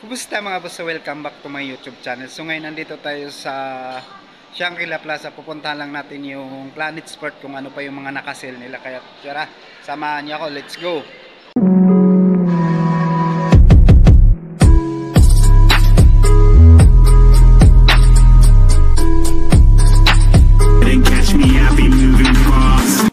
Kumusta mga boss? Welcome back to my YouTube channel. So ngayon nandito tayo sa Shangri-La Plaza. Pupuntahan lang natin yung Planet Sport kung ano pa yung mga nakasale nila. Kaya tara, samahan niyo ako. Let's go! Catch me, I be moving fast.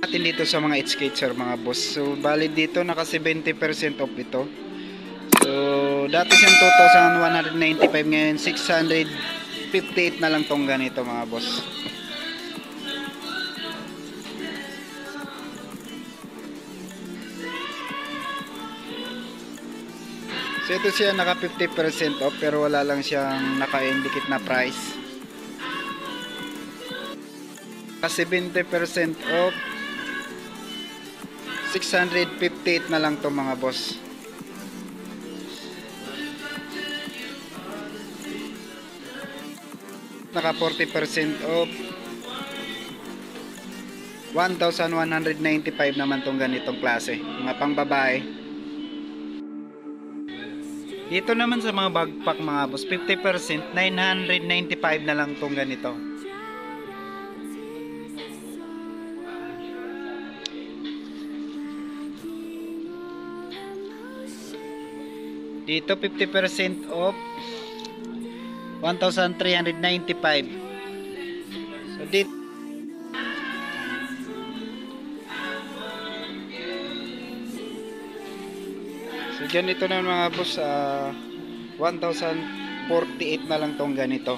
Natin dito sa mga skater mga boss. So bali dito naka 70% off ito. So dati siyang 2,195, ngayon 658 na lang tong ganito mga boss. So ito siya naka 50% off pero wala lang siyang naka-indicate na price. Naka 70% off, 658 na lang to mga boss. Naka 40% off, 1,195 naman tong ganitong klase, mga pang babae. Dito naman sa mga backpack mga boss, 50%, 995 na lang tong ganito. Dito 50% off, 1,395. So dito So ganito na mga boss, 1,048 na lang tong ganito.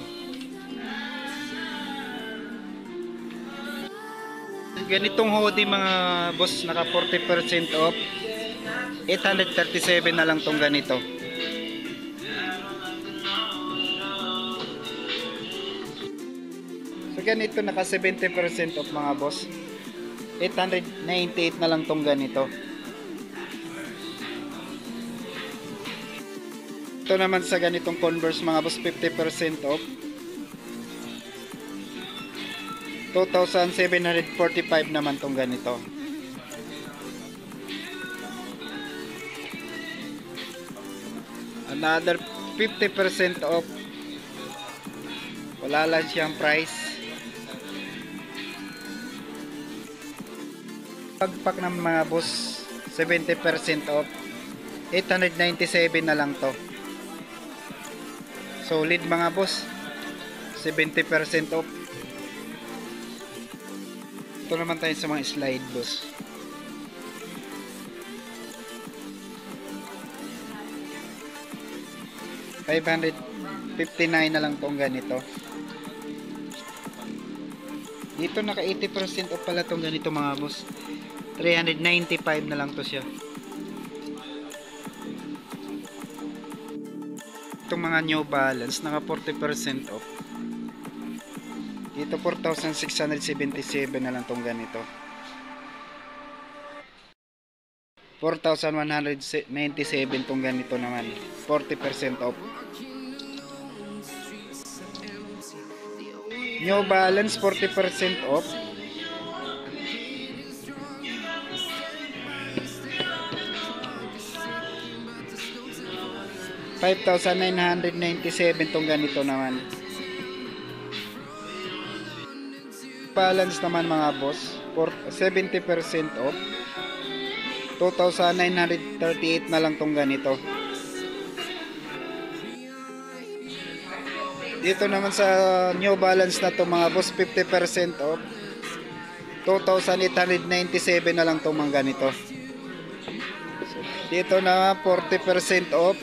Ganitong hoodie mga boss, naka 40% off, 837 na lang tong ganito. So ganito naka 70% off mga boss, 898 na lang tong ganito. Ito naman sa ganitong Converse mga boss, 50% off, 2,745 naman tong ganito. Another 50% off, wala lang siyang price. Pagpak ng mga boss, 70% off, 897 na lang to. Solid mga boss, 70% off. Ito naman tayo sa mga slide boss. $559 na lang tong ganito. Dito naka 80% off pala tong ganito mga boss, 395 na lang to siya. Itong mga New Balance naka 40% off. Dito 4,677 na lang tong ganito. 4,197 tong ganito naman, 40% off. New Balance 40% off, 5,997 tong ganito naman. Balance naman mga boss, 70% off, 2,938 na lang tong ganito. Dito naman sa New Balance na to mga boss, 50% off, 2,897 na lang tong mga ganito. Dito na 40% off,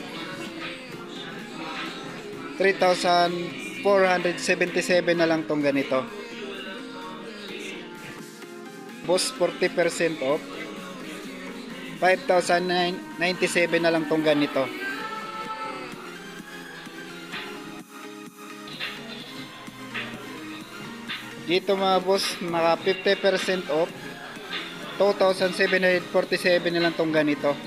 3,477 na lang tong ganito. Boss 40% off, 5,097 na lang tong ganito. Dito mga boss, naka 50% off, 2,747 na lang tong ganito.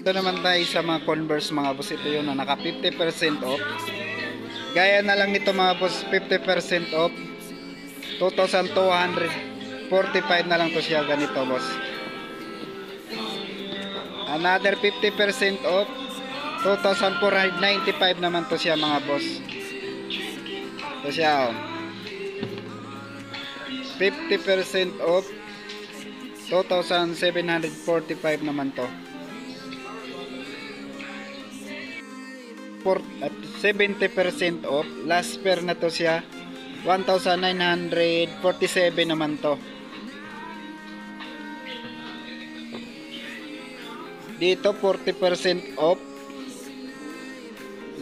Ito naman tayo sa mga Converse mga boss. Ito yun na naka 50% off. Gaya na lang nito mga boss, 50% off. 2,245 na lang to siya ganito boss. Another 50% off. 2,495 naman to siya mga boss. Ito siya oh. 50% off. 2,745 naman to. 70% off. Last pair na to siya. 1,947 naman to. Dito 40% off.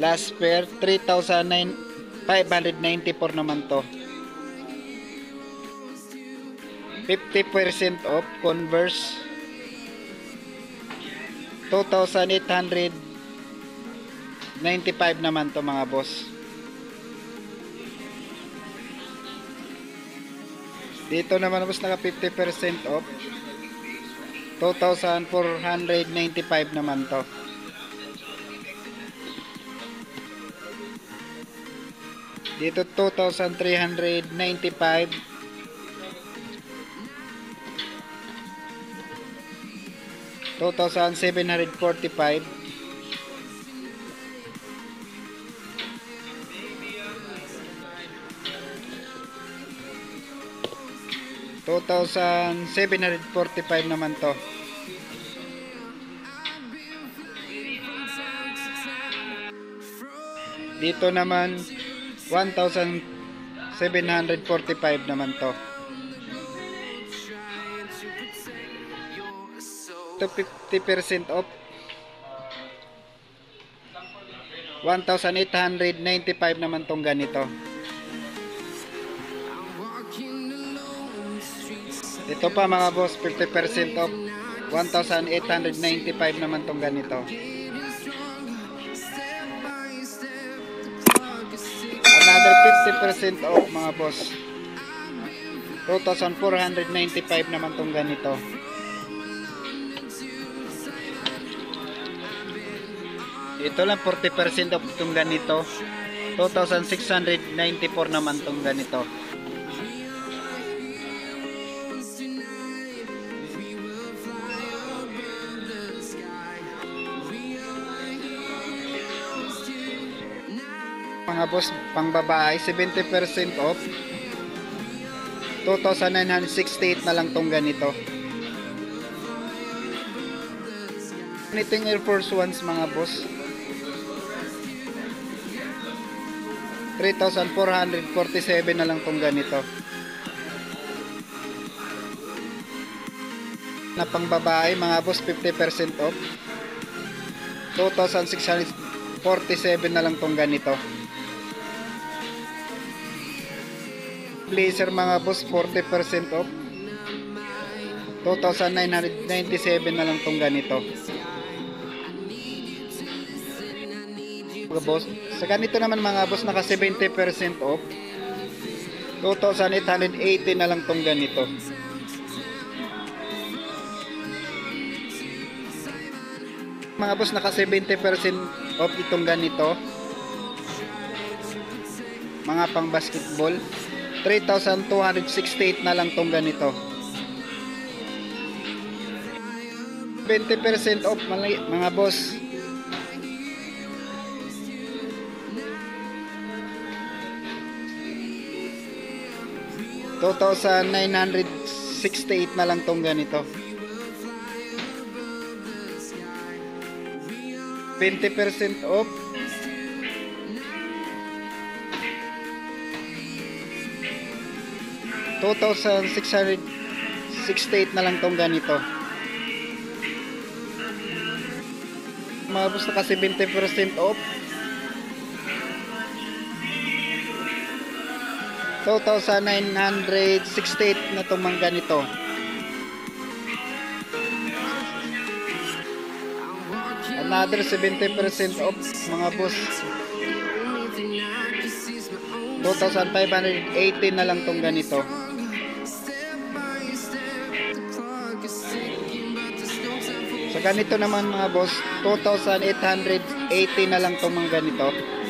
Last pair 3,594 naman to. 50% off Converse 2,895 naman to mga boss. Dito naman boss naka 50% off 2,495 naman to. Dito 2,395. 2,745. $2,745 naman to. Dito naman 1,745 naman to. Ito 50% off 1,895 naman tong ganito. Ito pa mga boss 50% off 1,895 naman tong ganito. Another 50% off mga boss 2,495 naman tong ganito. Ito lang 40% off itong ganito. 2,694 naman itong ganito. Mga boss, pang babae 70% off 2,968 na lang itong ganito. Ito yung Air Force Ones mga boss 3,447 na lang tong ganito. Na pang babae mga boss 50% off 2,647 na lang tong ganito. Blazer mga boss 40% off 2,997 na lang tong ganito. Mga boss, sa ganito naman mga boss naka 70% off 2,880 na lang tong ganito. Mga boss naka 70% off itong ganito, mga pang basketball 3,268 na lang tong ganito. 20% off mga boss 2,968 na lang tong ganito. 20% off 2,668 na lang tong ganito. Mga boss naka 70% off 2,968 na itong mga ganito. Another 70% off mga boss 2,580 na lang tong ganito. Sa ganito naman mga boss, 2,880 na lang tong mga ganito.